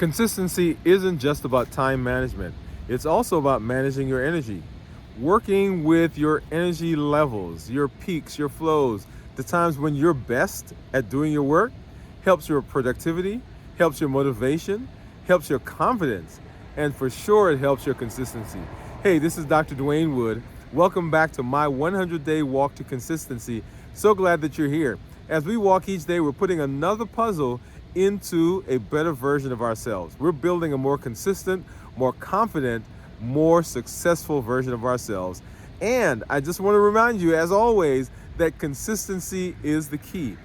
Consistency isn't just about time management. It's also about managing your energy, working with your energy levels, your peaks, your flows, the times when you're best at doing your work, helps your productivity, helps your motivation, helps your confidence, and for sure it helps your consistency. Hey, this is Dr. Dwain Woode. Welcome back to my 100-day walk to consistency. So glad that you're here. As we walk each day, we're putting another puzzle into a better version of ourselves. We're building a more consistent, more confident, more successful version of ourselves. And I just want to remind you, as always, that consistency is the key.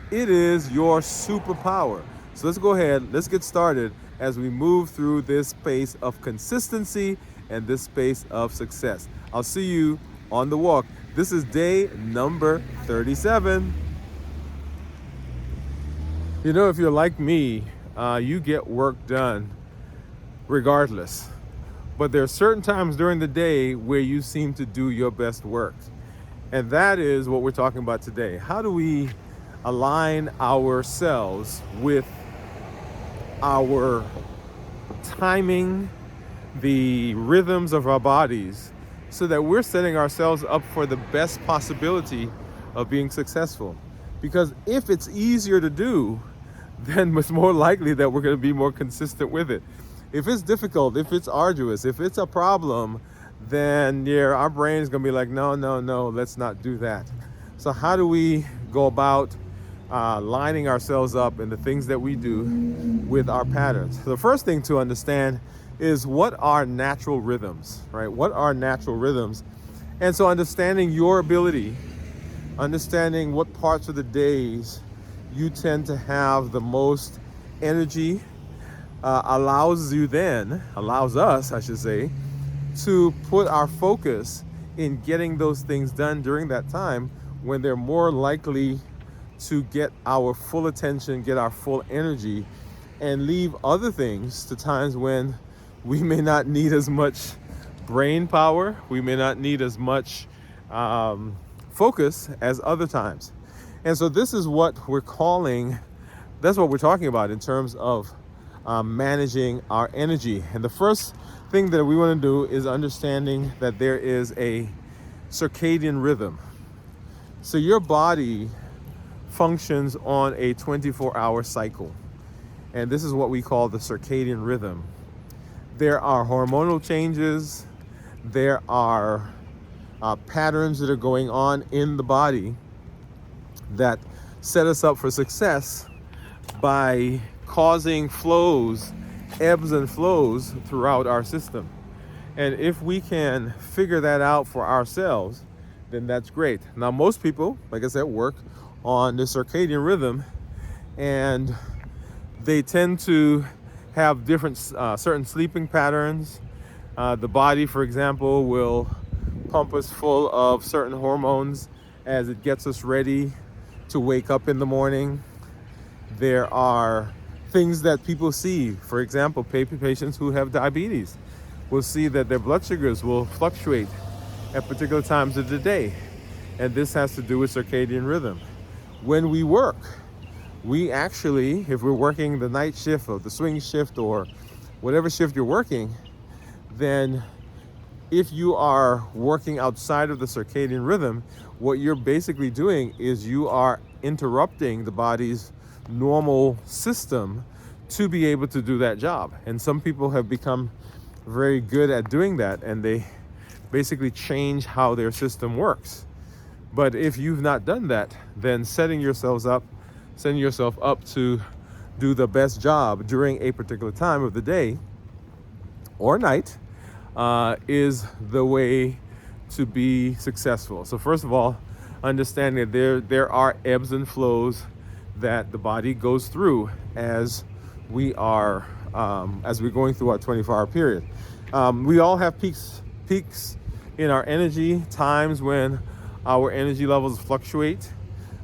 It is your superpower. So let's go ahead, let's get started as we move through this space of consistency and this space of success. I'll see you on the walk. This is day number 37. You know, if you're like me, you get work done regardless. But there are certain times during the day where you seem to do your best work. And that is what we're talking about today. How do we align ourselves with our timing, the rhythms of our bodies, so that we're setting ourselves up for the best possibility of being successful? Because if it's easier to do, then it's more likely that we're going to be more consistent with it. If it's difficult, if it's arduous, if it's a problem, then our brain is going to be like, no, let's not do that. So how do we go about lining ourselves up in the things that we do with our patterns? So the first thing to understand is what are natural rhythms, right? What are natural rhythms? And so understanding your ability, understanding what parts of the days you tend to have the most energy, allows us, I should say, to put our focus in getting those things done during that time when they're more likely to get our full attention, get our full energy, and leave other things to times when we may not need as much brain power, we may not need as much focus as other times. And so this is what that's what we're talking about in terms of managing our energy. And the first thing that we want to do is understanding that there is a circadian rhythm. So your body functions on a 24-hour cycle. And this is what we call the circadian rhythm. There are hormonal changes. There are patterns that are going on in the body that set us up for success by causing ebbs and flows throughout our system. And if we can figure that out for ourselves, then that's great. Now, most people, like I said, work on the circadian rhythm, and they tend to have different certain sleeping patterns. The body, for example, will pump us full of certain hormones as it gets us ready to wake up in the morning. There are things that people see. For example, patients who have diabetes will see that their blood sugars will fluctuate at particular times of the day. And this has to do with circadian rhythm. When we work, we actually, if we're working the night shift or the swing shift or whatever shift you're working, then if you are working outside of the circadian rhythm, what you're basically doing is you are interrupting the body's normal system to be able to do that job. And some people have become very good at doing that, and they basically change how their system works. But if you've not done that, then setting yourself up to do the best job during a particular time of the day or night is the way to be successful. So first of all, understand that there are ebbs and flows that the body goes through as we're going through our 24-hour period. We all have peaks in our energy, times when our energy levels fluctuate.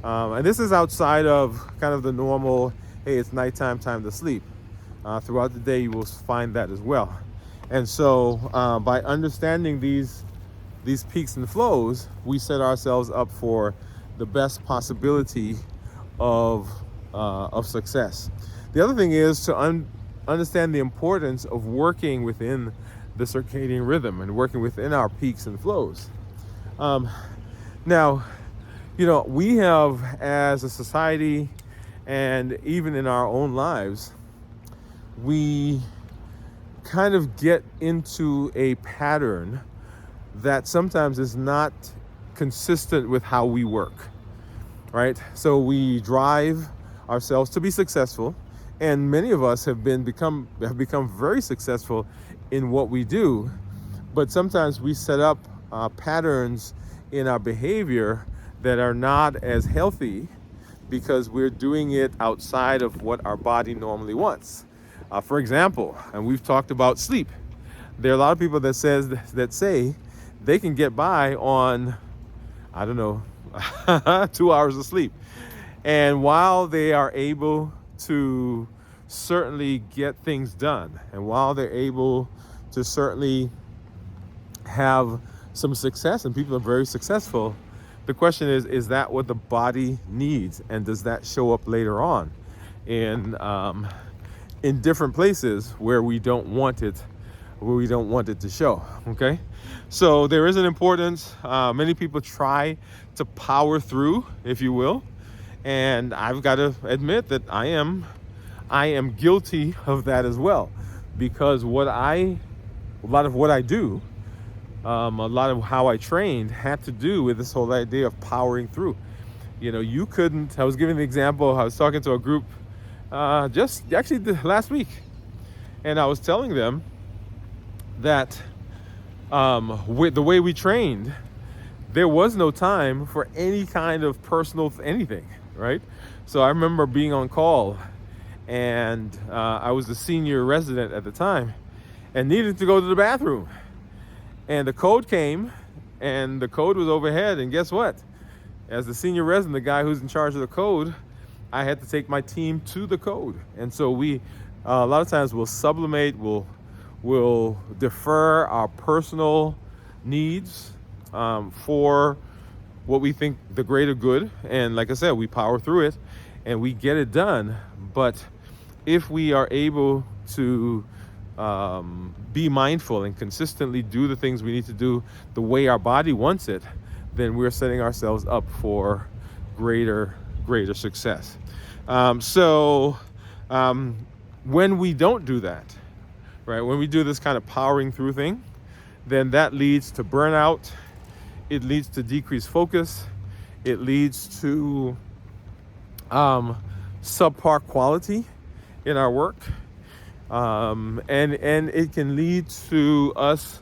And this is outside of kind of the normal, hey, it's nighttime, time to sleep. Throughout the day, you will find that as well. And so by understanding these peaks and flows, we set ourselves up for the best possibility of success. The other thing is to understand the importance of working within the circadian rhythm and working within our peaks and flows. Um, Now, we have, as a society and even in our own lives, we kind of get into a pattern that sometimes is not consistent with how we work, right? So we drive ourselves to be successful, and many of us have become very successful in what we do, but sometimes we set up patterns in our behavior that are not as healthy because we're doing it outside of what our body normally wants. For example, and we've talked about sleep. There are a lot of people that say they can get by on, I don't know, 2 hours of sleep. And while they are able to certainly get things done, and while they're able to certainly have some success, and people are very successful, the question is that what the body needs? And does that show up later on in different places where we don't want it to show? Okay, so there is an importance. Many people try to power through, if you will, and I've got to admit that I am guilty of that as well, because a lot of what I do, a lot of how I trained had to do with this whole idea of powering through. I was giving the example, I was talking to a group just actually last week, and I was telling them that with the way we trained, there was no time for any kind of personal anything, right? So I remember being on call, and I was the senior resident at the time and needed to go to the bathroom. And the code came, and the code was overhead. And guess what? As the senior resident, the guy who's in charge of the code, I had to take my team to the code. And so we, a lot of times, we'll sublimate, we'll defer our personal needs for what we think the greater good. And like I said, we power through it, and we get it done. But if we are able to be mindful and consistently do the things we need to do the way our body wants it, then we're setting ourselves up for greater success. When we don't do that, right, when we do this kind of powering through thing, then that leads to burnout. It leads to decreased focus. It leads to subpar quality in our work. And it can lead to us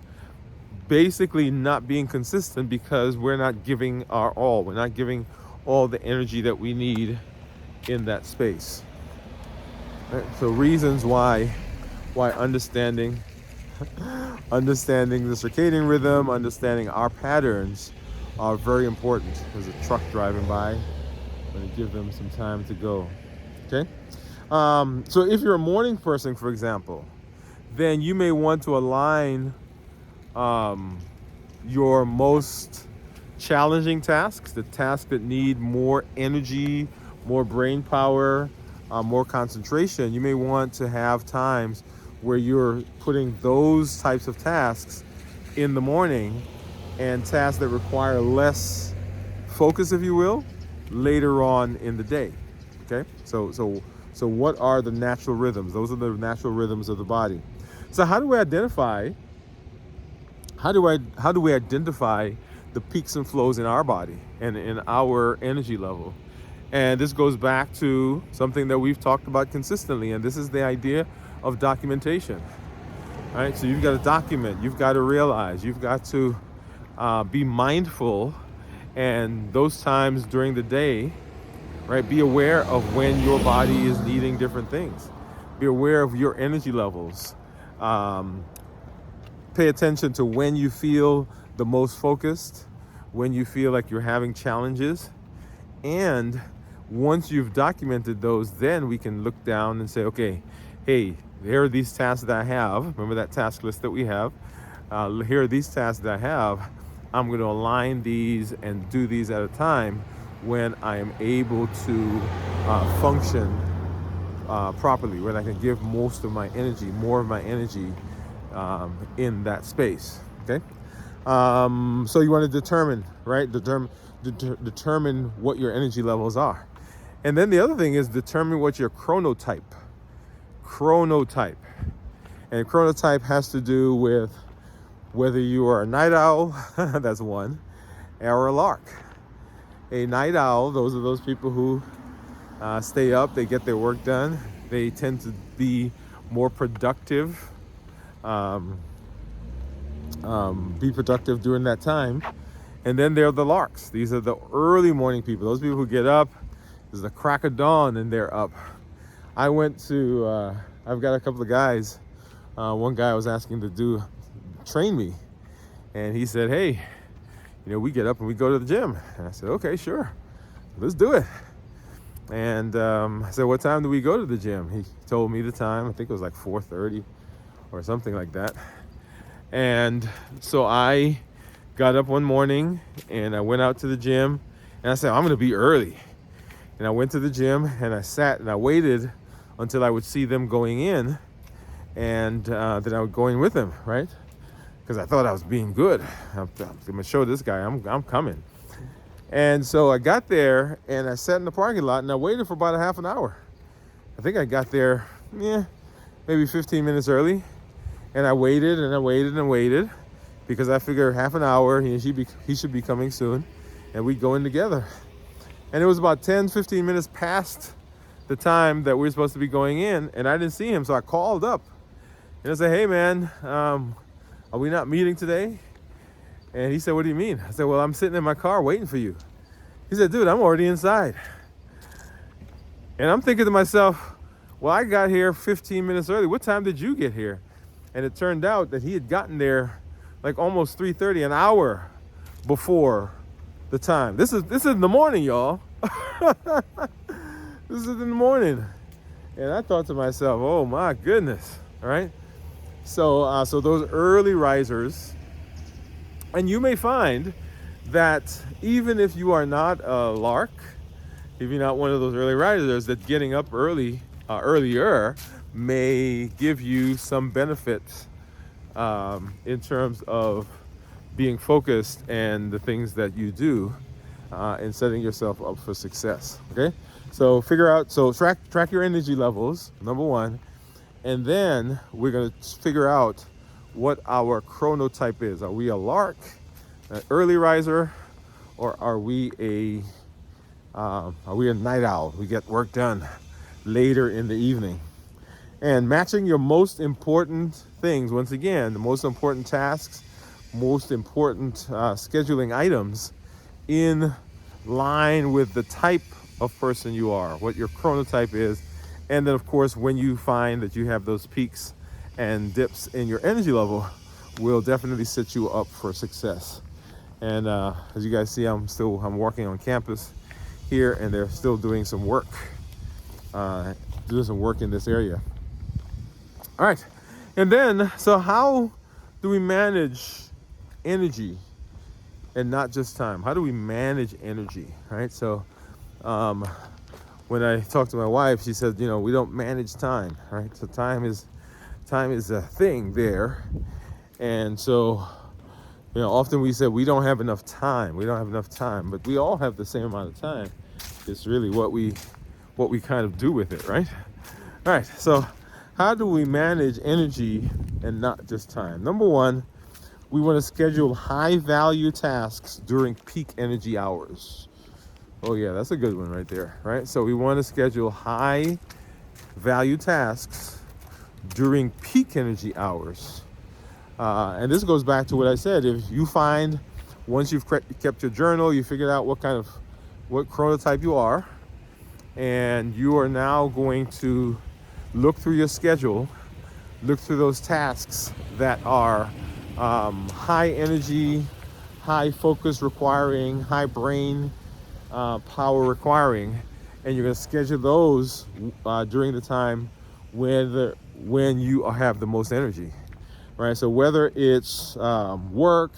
basically not being consistent because we're not giving our all. We're not giving all the energy that we need in that space. Right? So reasons why understanding the circadian rhythm, understanding our patterns are very important. There's a truck driving by. I'm going to give them some time to go. Okay? So if you're a morning person, for example, then you may want to align your most challenging tasks, the tasks that need more energy, more brain power, more concentration. You may want to have times where you're putting those types of tasks in the morning, and tasks that require less focus, if you will, later on in the day. Okay? So what are the natural rhythms? Those are the natural rhythms of the body. So how do we identify the peaks and flows in our body and in our energy level? And this goes back to something that we've talked about consistently, and this is the idea of documentation. All right? So you've got to document, you've got to realize, you've got to be mindful, and those times during the day, right? Be aware of when your body is needing different things. Be aware of your energy levels. Pay attention to when you feel the most focused, when you feel like you're having challenges. And once you've documented those, then we can look down and say, okay, hey, here are these tasks that I have. Remember that task list that we have? Here are these tasks that I have. I'm going to align these and do these at a time when I am able to function properly, when I can give most of my energy, more of my energy in that space. Okay. So you want to determine, right? Determine what your energy levels are. And then the other thing is determine what your chronotype. And chronotype has to do with whether you are a night owl, that's one, or a lark. A night owl, those are those people who stay up, they get their work done. They tend to be more productive, be productive during that time. And then there are the larks. These are the early morning people. Those people who get up, it's the crack of dawn and they're up. I went to, I've got a couple of guys. One guy I was asking to train me. And he said, hey, we get up and we go to the gym. And I said, okay, sure, let's do it. And I said, what time do we go to the gym? He told me the time. I think it was like 4:30 or something like that. And so I got up one morning and I went out to the gym and I said, I'm going to be early. And I went to the gym and I sat and I waited until I would see them going in, and then I would go in with them, right? Because I thought I was being good. I'm going to show this guy I'm coming. And so I got there and I sat in the parking lot and I waited for about a half an hour. I think I got there, maybe 15 minutes early. And I waited and I waited and waited because I figured half an hour, he should be coming soon, and we'd go in together. And it was about 10, 15 minutes past the time that we were supposed to be going in, and I didn't see him, so I called up. And I said, hey man, are we not meeting today? And he said, what do you mean? I said, well, I'm sitting in my car waiting for you. He said, dude, I'm already inside. And I'm thinking to myself, well, I got here 15 minutes early. What time did you get here? And it turned out that he had gotten there like almost 3:30, an hour before the time. This is in the morning, y'all. This is in the morning. And I thought to myself, oh my goodness, all right? So those early risers, and you may find that even if you are not a lark, if you're not one of those early risers, that getting up earlier may give you some benefits in terms of being focused and the things that you do and setting yourself up for success. Okay, so track your energy levels, number one, and then we're going to figure out what our chronotype is. Are we a lark, an early riser, or are we a night owl? We get work done later in the evening. And matching your most important things, once again, the most important tasks, most important scheduling items in line with the type of person you are, what your chronotype is. And then, of course, when you find that you have those peaks and dips in your energy level, will definitely set you up for success. And as you guys see, I'm working on campus here, and they're still doing some work in this area. All right, and then, so how do we manage energy and not just time? How do we manage energy, right? So when I talked to my wife, she said, we don't manage time, right? So time is a thing there. And so, often we say we don't have enough time. But we all have the same amount of time. It's really what we kind of do with it, right? All right, so how do we manage energy and not just time? Number one, we want to schedule high value tasks during peak energy hours. Oh yeah, that's a good one right there, right? So we want to schedule high value tasks during peak energy hours. And this goes back to what I said. If you find, once you've kept your journal, you figured out what chronotype you are, and you are now going to look through your schedule, look through those tasks that are high energy, high focus requiring, high brain power requiring, and you're going to schedule those during the time when you have the most energy, right? So whether it's work,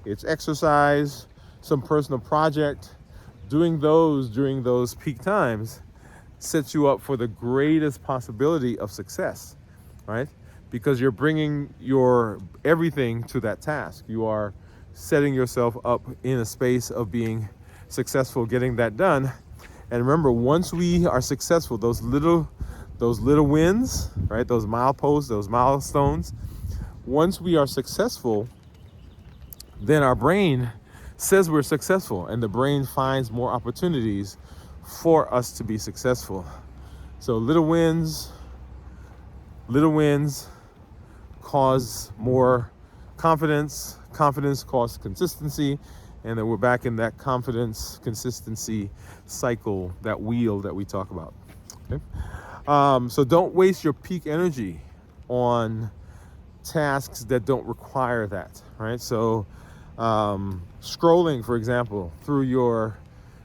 it's exercise, some personal project, doing those during those peak times sets you up for the greatest possibility of success, right? Because you're bringing your everything to that task. You are setting yourself up in a space of being successful, getting that done. And remember, once we are successful, those little wins, right? Those mileposts, those milestones. Once we are successful, then our brain says we're successful, and the brain finds more opportunities for us to be successful. So little wins cause more confidence. Confidence causes consistency, and then we're back in that confidence, consistency cycle, that wheel that we talk about. Okay? So don't waste your peak energy on tasks that don't require that, right? So scrolling, for example, through your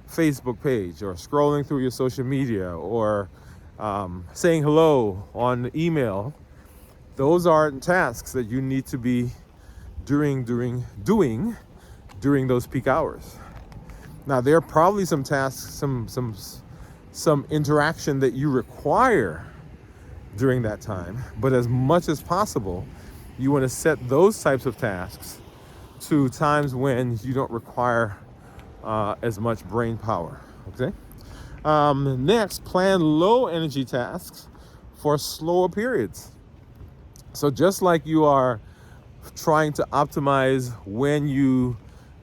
Facebook page, or scrolling through your social media, or saying hello on email, those aren't tasks that you need to be doing during those peak hours. Now, there are probably some tasks, some interaction that you require during that time, but as much as possible, you want to set those types of tasks to times when you don't require as much brain power. Okay. Next, plan low energy tasks for slower periods. So just like you are trying to optimize when you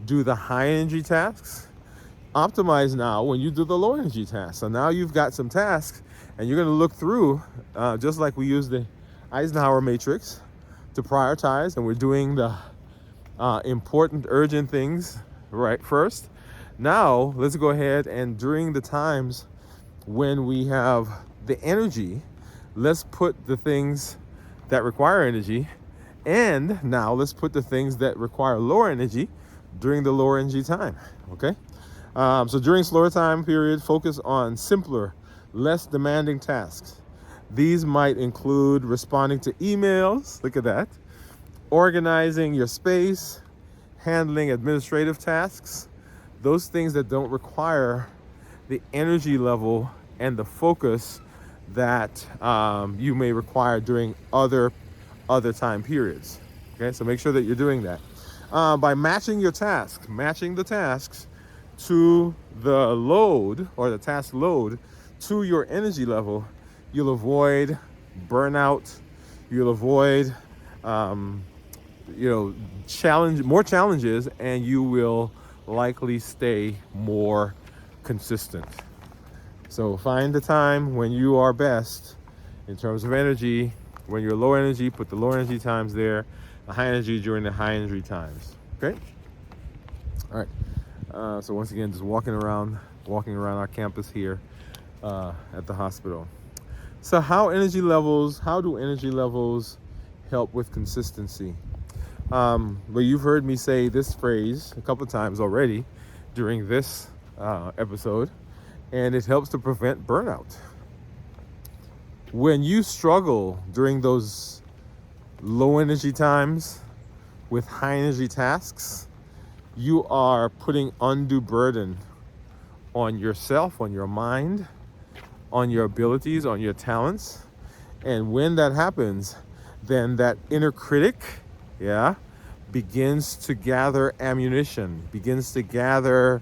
do the high energy tasks, optimize now when you do the low energy tasks. So now you've got some tasks, and you're going to look through, just like we use the Eisenhower matrix to prioritize, and we're doing the important, urgent things right first. Now let's go ahead, and during the times when we have the energy, let's put the things that require energy, and now let's put the things that require lower energy during the lower energy time. Okay. So during slower time period, focus on simpler, less demanding tasks. These might include responding to emails, look at that, organizing your space, handling administrative tasks, those things that don't require the energy level and the focus that you may require during other time periods. Okay, so make sure that you're doing that. By matching the tasks to the load, or the task load to your energy level, you'll avoid burnout, you'll avoid more challenges, and you will likely stay more consistent. So find the time when you are best in terms of energy. When you're low energy, put the low energy times there, the high energy during the high energy times. Okay? All right. So once again, just walking around our campus here at the hospital. So how do energy levels help with consistency? Well, you've heard me say this phrase a couple of times already during this episode, and it helps to prevent burnout. When you struggle during those low energy times with high energy tasks, you are putting undue burden on yourself, on your mind, on your abilities, on your talents. And when that happens, then that inner critic, begins to gather ammunition, begins to gather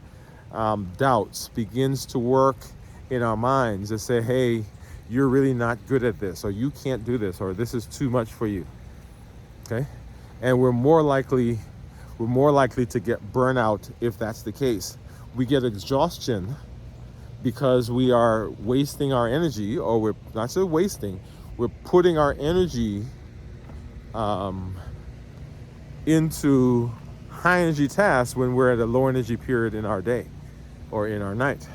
doubts, begins to work in our minds to say, hey, you're really not good at this, or you can't do this, or this is too much for you. Okay? And we're more likely to get burnout if that's the case. We get exhaustion because we are wasting our energy, or we're not just wasting, we're putting our energy into high energy tasks when we're at a low energy period in our day or in our night.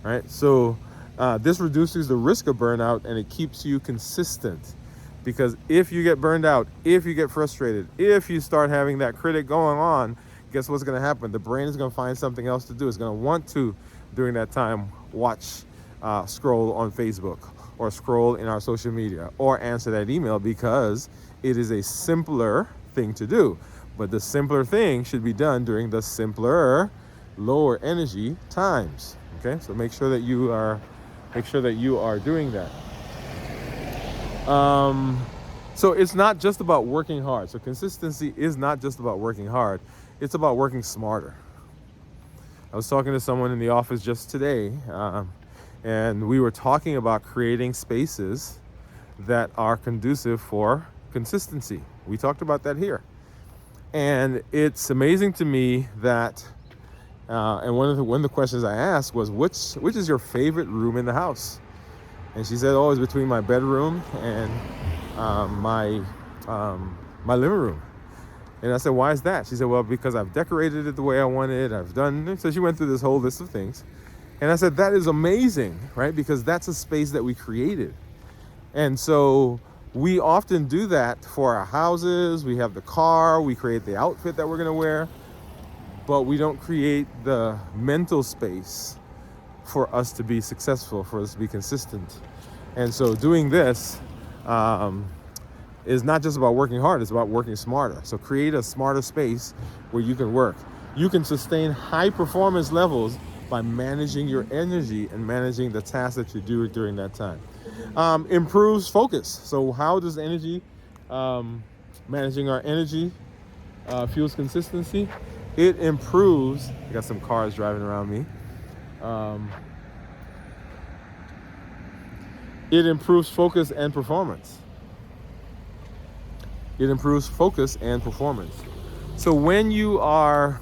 Right? So this reduces the risk of burnout, and it keeps you consistent. Because if you get burned out, if you get frustrated, if you start having that critic going on, guess what's going to happen? The brain is going to find something else to do. It's going to want to, during that time, scroll on Facebook, or scroll in our social media, or answer that email, because it is a simpler thing to do. But the simpler thing should be done during the simpler, lower energy times. Okay, so make sure that you are Make sure that you are doing that. So it's not just about working hard. So consistency is not just about working hard. It's about working smarter. I was talking to someone in the office just today, and we were talking about creating spaces that are conducive for consistency. We talked about that here. And it's amazing to me that, and one of the questions I asked was, which is your favorite room in the house? And she said, oh, it's between my bedroom and my living room. And I said, why is that? She said, well, because I've decorated it the way I wanted. I've done. So she went through this whole list of things. And I said, that is amazing, right? Because that's a space that we created. And so we often do that for our houses. We have the car, we create the outfit that we're going to wear, but we don't create the mental space for us to be successful, for us to be consistent. And so doing this is not just about working hard, it's about working smarter. So create a smarter space where you can work. You can sustain high performance levels by managing your energy and managing the tasks that you do during that time. Improves focus. So how does energy, managing our energy, fuels consistency? It improves, I got some cars driving around me. It improves focus and performance. It improves focus and performance. So when you are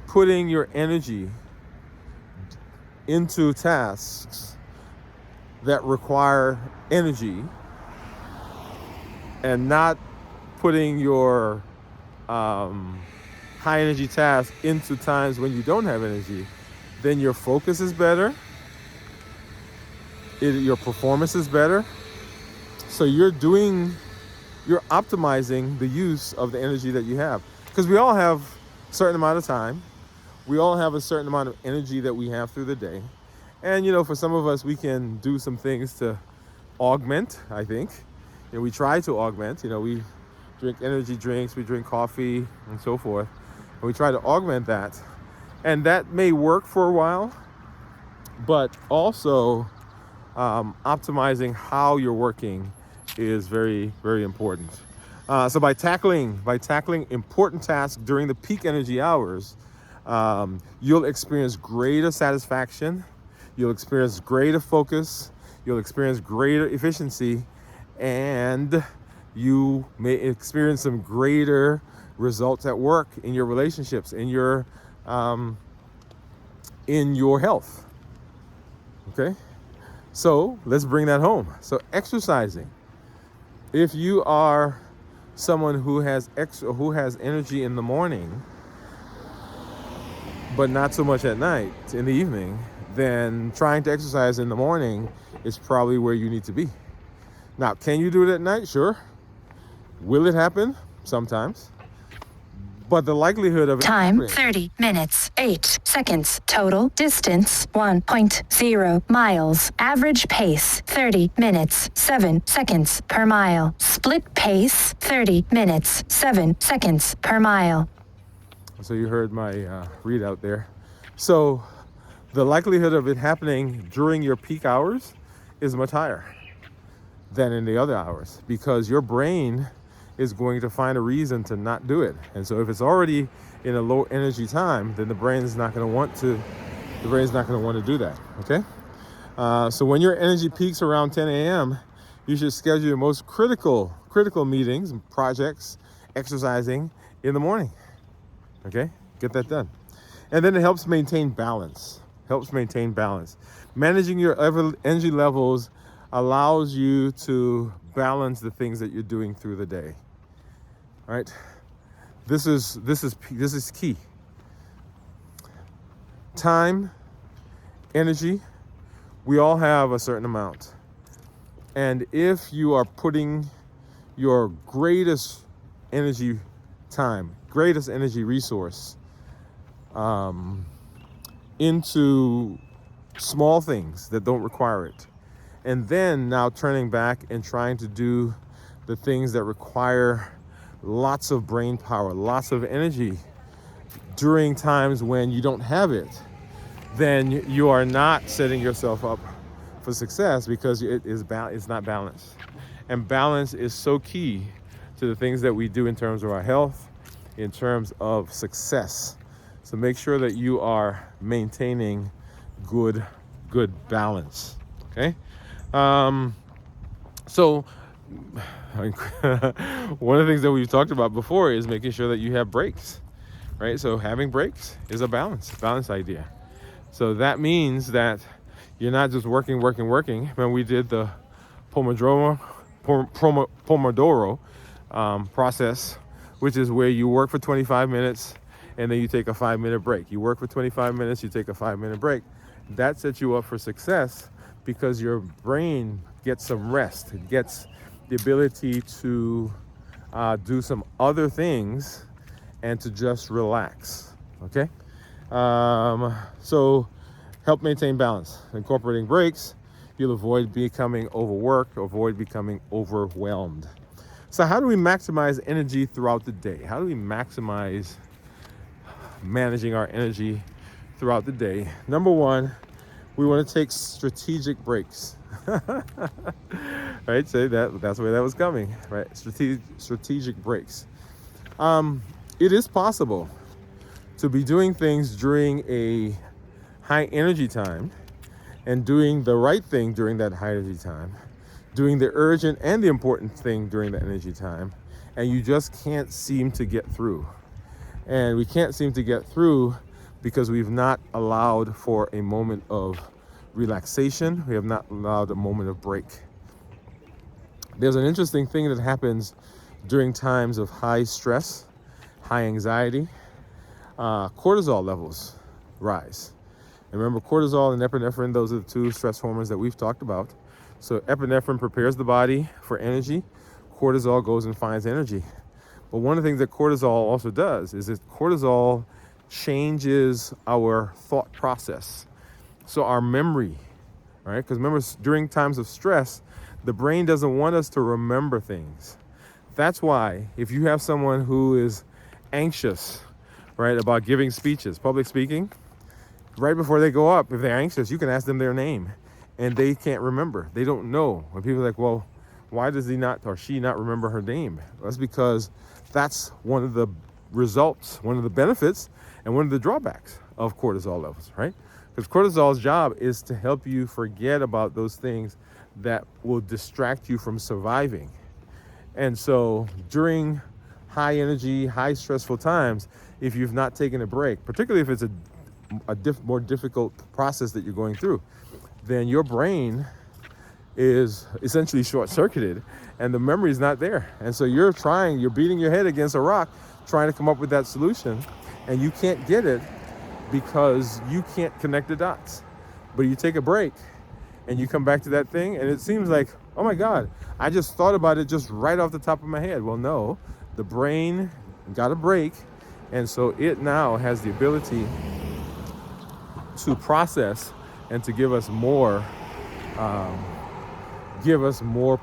putting your energy into tasks that require energy and not putting your high energy task into times when you don't have energy, then your focus is better, your performance is better. So you're optimizing the use of the energy that you have. Because we all have a certain amount of time. We all have a certain amount of energy that we have through the day. And, for some of us, we can do some things to augment, I think. We try to augment. We drink energy drinks, we drink coffee, and so forth. And we try to augment that. And that may work for a while, but also optimizing how you're working is very, very important. So by tackling important tasks during the peak energy hours, you'll experience greater satisfaction, you'll experience greater focus, you'll experience greater efficiency, and you may experience some greater results at work, in your relationships, in your health. Okay? So let's bring that home. So exercising. If you are someone who has energy in the morning, but not so much at night, in the evening, then trying to exercise in the morning is probably where you need to be. Now, can you do it at night? Sure. Will it happen? Sometimes. But the likelihood of it Time 30 minutes 8 seconds. Total distance 1.0 miles. Average pace 30 minutes 7 seconds per mile. Split pace 30 minutes 7 seconds per mile. So you heard my readout there. So the likelihood of it happening during your peak hours is much higher than in the other hours, because your brain is going to find a reason to not do it. And so if it's already in a low energy time, then the brain's not going to want to do that. Okay. So when your energy peaks around 10 a.m., you should schedule your most critical meetings and projects, exercising in the morning. Okay, get that done. And then it helps maintain balance. Managing your energy levels allows you to balance the things that you're doing through the day. All right? This is key. Time, energy, we all have a certain amount. And if you are putting your greatest energy time, greatest energy resource into small things that don't require it, and then now turning back and trying to do the things that require lots of brain power, lots of energy during times when you don't have it, then you are not setting yourself up for success because it's not balanced. And balance is so key to the things that we do in terms of our health, in terms of success. So make sure that you are maintaining good balance. Okay. So one of the things that we've talked about before is making sure that you have breaks, right? So having breaks is a balance idea. So that means that you're not just working. When we did the Pomodoro process, which is where you work for 25 minutes and then you take a 5-minute break. You work for 25 minutes, you take a 5-minute break. That sets you up for success because your brain gets some rest. It gets the ability to do some other things and to just relax. Okay? So help maintain balance. Incorporating breaks, you'll avoid becoming overworked, avoid becoming overwhelmed. So how do we maximize energy throughout the day? How do we maximize managing our energy throughout the day? Number one, we want to take strategic breaks. Right? Say that's where that was coming, right? Strategic breaks. It is possible to be doing things during a high energy time and doing the right thing during that high energy time, doing the urgent and the important thing during the energy time, and you just can't seem to get through. And we can't seem to get through because we've not allowed for a moment of relaxation. We have not allowed a moment of break. There's an interesting thing that happens during times of high stress, high anxiety. Cortisol levels rise. And remember, cortisol and epinephrine, those are the two stress hormones that we've talked about. So epinephrine prepares the body for energy. Cortisol goes and finds energy. But one of the things that cortisol also does is that cortisol changes our thought process. So our memory, right? Because remember, during times of stress, the brain doesn't want us to remember things. That's why if you have someone who is anxious, right, about giving speeches, public speaking, right before they go up, if they're anxious, you can ask them their name and they can't remember. They don't know. When people are like, well, why does he not or she not remember her name? That's because that's one of the results, one of the benefits, and one of the drawbacks of cortisol levels, right? Because cortisol's job is to help you forget about those things that will distract you from surviving. And so during high energy, high stressful times, if you've not taken a break, particularly if it's a more difficult process that you're going through, then your brain is essentially short-circuited and the memory is not there. And so you're beating your head against a rock trying to come up with that solution, and you can't get it because you can't connect the dots. But you take a break and you come back to that thing and it seems like, oh my God, I just thought about it just right off the top of my head. Well, no, the brain got a break, and so it now has the ability to process and to give us more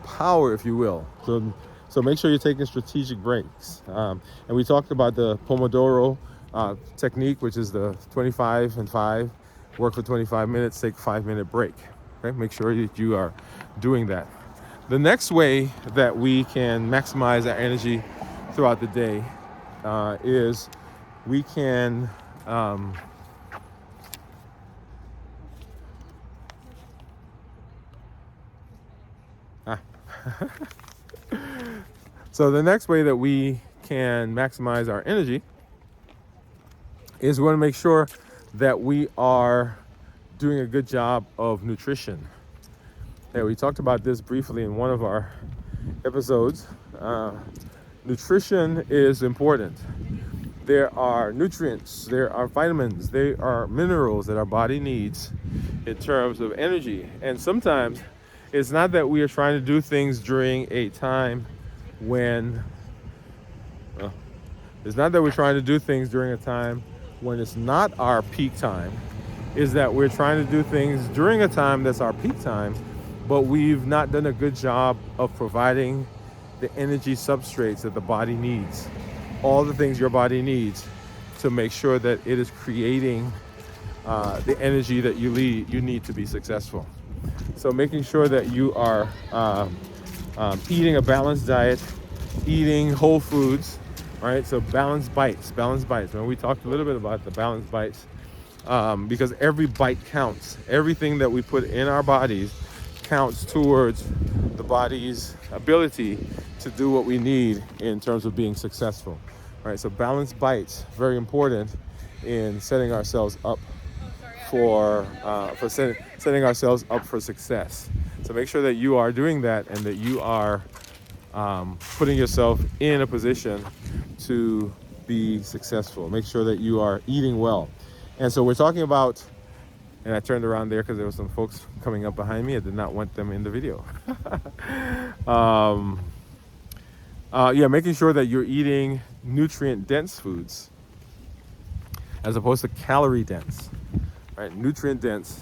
power, if you will. So make sure you're taking strategic breaks. And we talked about the Pomodoro technique, which is the 25 and 5, work for 25 minutes, take a 5-minute break. Okay? Make sure that you are doing that. The next way that we can maximize our energy throughout the day is we can So the next way that we can maximize our energy is we want to make sure that we are doing a good job of nutrition. Yeah, we talked about this briefly in one of our episodes. Nutrition is important. There are nutrients, there are vitamins, there are minerals that our body needs in terms of energy. And sometimes it's not that we are trying to do things during a time when it's not our peak time. Is that we're trying to do things during a time that's our peak time, but we've not done a good job of providing the energy substrates that the body needs, all the things your body needs to make sure that it is creating the energy that you need to be successful. So making sure that you are eating a balanced diet, eating whole foods, right? So balanced bites, balanced bites. Well, we talked a little bit about the balanced bites because every bite counts. Everything that we put in our bodies counts towards the body's ability to do what we need in terms of being successful, right? So balanced bites, very important in setting ourselves up for setting ourselves up for success. So make sure that you are doing that and that you are putting yourself in a position to be successful. Make sure that you are eating well. And so we're talking about, and I turned around there because there were some folks coming up behind me. I did not want them in the video. Yeah, making sure that you're eating nutrient-dense foods as opposed to calorie-dense, right? Nutrient-dense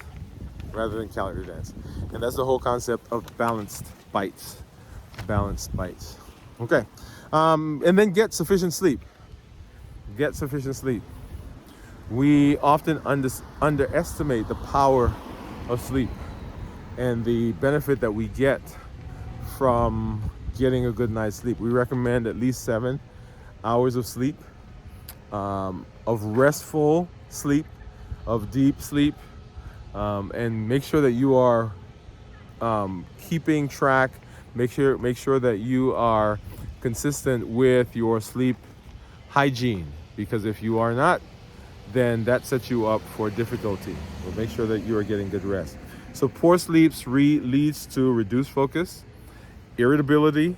rather than calorie-dense. And that's the whole concept of balanced bites. Balanced bites. Okay. And then get sufficient sleep. Get sufficient sleep. We often underestimate the power of sleep and the benefit that we get from getting a good night's sleep. We recommend at least 7 hours of sleep, of restful sleep, of deep sleep, and make sure that you are keeping track. Make sure that you are consistent with your sleep hygiene, because if you are not, then that sets you up for difficulty. So make sure that you are getting good rest. So poor sleep leads to reduced focus, irritability,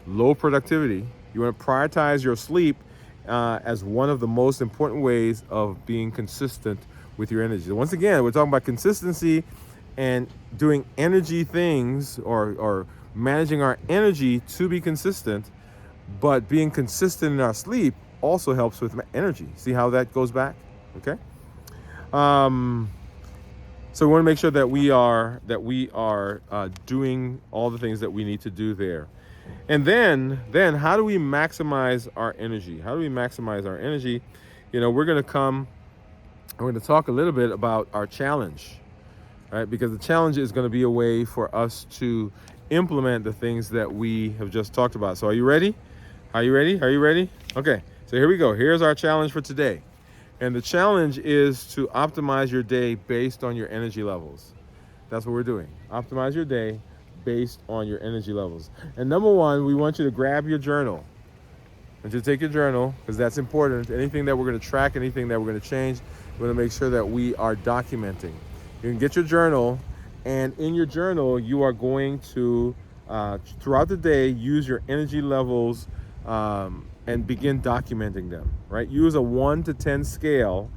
low productivity. You want to prioritize your sleep as one of the most important ways of being consistent with your energy. Once again, we're talking about consistency and doing energy things or managing our energy to be consistent, but being consistent in our sleep also helps with energy. See how that goes back? Okay. So we want to make sure that we are doing all the things that we need to do there. And then how do we maximize our energy? How do we maximize our energy? You know, we're going to talk a little bit about our challenge, right? Because the challenge is going to be a way for us to implement the things that we have just talked about. So are you ready? Are you ready? Are you ready? Okay. So here we go. Here's our challenge for today. And the challenge is to optimize your day based on your energy levels. That's what we're doing. Optimize your day based on your energy levels. And number one, we want you to grab your journal. And to take your journal, because that's important. Anything that we're going to track, anything that we're going to change, we want to make sure that we are documenting. You can get your journal, and in your journal, you are going to, throughout the day, use your energy levels and begin documenting them, right? Use a 1 to 10 scale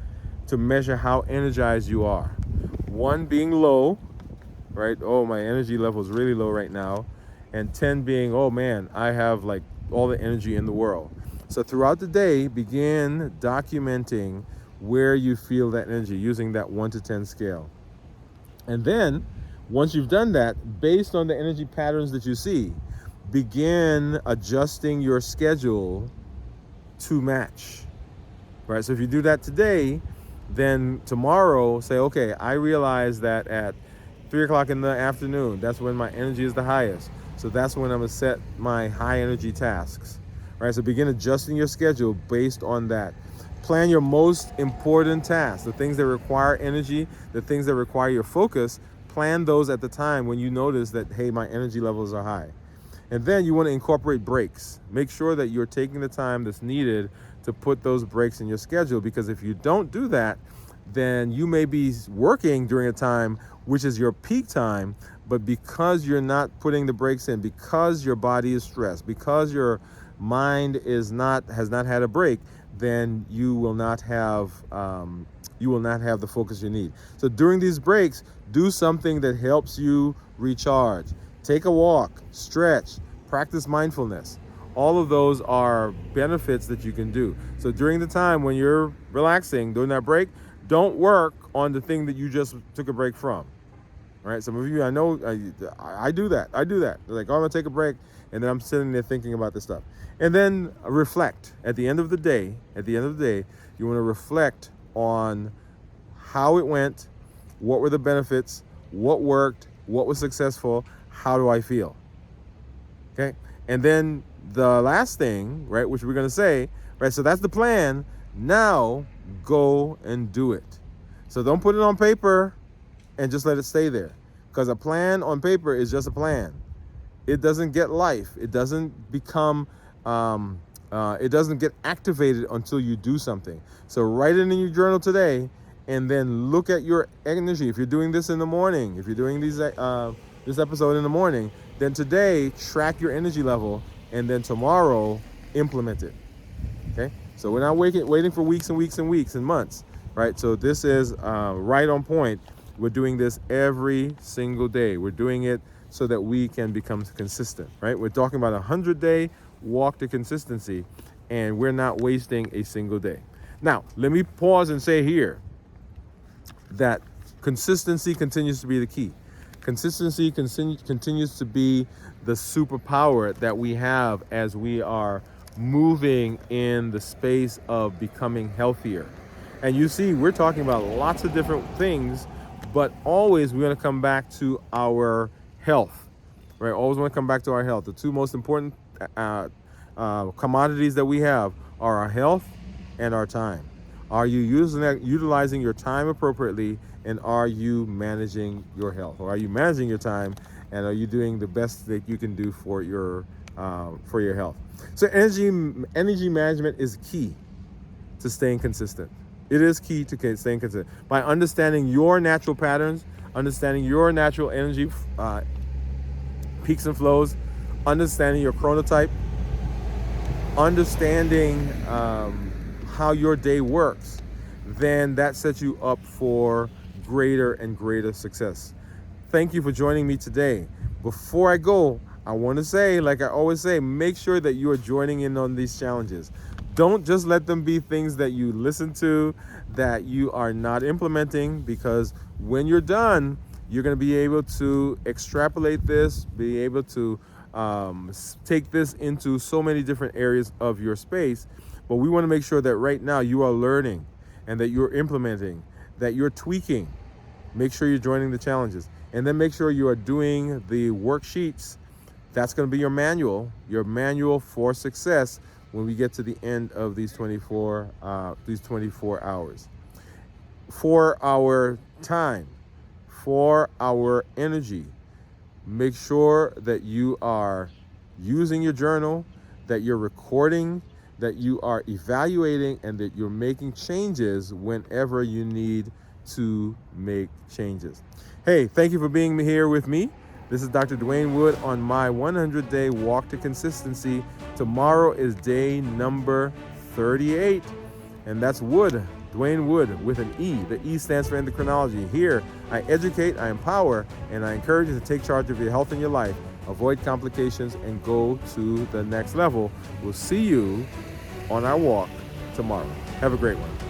to measure how energized you are. 1 being low, right? Oh, my energy level is really low right now. And 10 being, oh man, I have like all the energy in the world. So throughout the day, begin documenting where you feel that energy using that 1 to 10 scale. And then once you've done that, based on the energy patterns that you see, begin adjusting your schedule to match, right? So if you do that today, then tomorrow say, okay, I realize that at 3 o'clock in the afternoon, that's when my energy is the highest. So that's when I'm gonna set my high energy tasks, right? So begin adjusting your schedule based on that. Plan your most important tasks, the things that require energy, the things that require your focus. Plan those at the time when you notice that, hey, my energy levels are high. And then you want to incorporate breaks. Make sure that you're taking the time that's needed to put those breaks in your schedule, because if you don't do that, then you may be working during a time which is your peak time, but because you're not putting the breaks in, because your body is stressed, because your mind has not had a break, then you will not have the focus you need. So during these breaks, do something that helps you recharge. Take a walk, stretch, practice mindfulness. All of those are benefits that you can do. So during the time when you're relaxing, during that break, don't work on the thing that you just took a break from. All right, some of you, I know, I do that. Like, oh, I'm gonna take a break, and then I'm sitting there thinking about this stuff. And then reflect. At the end of the day, you wanna reflect on how it went, what were the benefits, what worked, What was successful? How do I feel? Okay. And then the last thing, right, which we're going to say, right, so that's the plan. Now go and do it. So don't put it on paper and just let it stay there, because a plan on paper is just a plan. It doesn't get life. It doesn't become, it doesn't get activated until you do something. So write it in your journal today, and then look at your energy. If you're doing this in the morning, if you're doing this episode in the morning, then today track your energy level, and then tomorrow implement it. Okay. So we're not waiting for weeks and weeks and weeks and months, right? So this is right on point. We're doing this every single day. We're doing it so that we can become consistent, right? We're talking about 100-day walk to consistency, and we're not wasting a single day. Now, let me pause and say here that consistency continues to be the key. Consistency continues to be the superpower that we have as we are moving in the space of becoming healthier. And you see, we're talking about lots of different things, but always we're going to come back to our health, right? Always want to come back to our health. The two most important commodities that we have are our health and our time. Are you utilizing your time appropriately, and are you managing your health? Or are you managing your time, and are you doing the best that you can do for your health? So energy management is key to staying consistent. It is key to staying consistent. By understanding your natural patterns, understanding your natural energy peaks and flows, understanding your chronotype, understanding how your day works, then that sets you up for greater and greater success. Thank you for joining me today. Before I go, I want to say, like I always say, make sure that you are joining in on these challenges. Don't just let them be things that you listen to, that you are not implementing, because when you're done, you're going to be able to extrapolate this, be able to take this into so many different areas of your space. But we want to make sure that right now you are learning, and that you're implementing, that you're tweaking. Make sure you're joining the challenges, and then make sure you are doing the worksheets. That's going to be your manual for success when we get to the end of these 24 hours. For our time, for our energy, make sure that you are using your journal, that you're recording, that you are evaluating, and that you're making changes whenever you need to make changes. Hey, thank you for being here with me. This is Dr. Dwain Woode on my 100-day walk to consistency. Tomorrow is day number 38, and that's Woode, Dwain Woode with an E. The E stands for Endocrinology. Here, I educate, I empower, and I encourage you to take charge of your health and your life, avoid complications, and go to the next level. We'll see you on our walk tomorrow. Have a great one.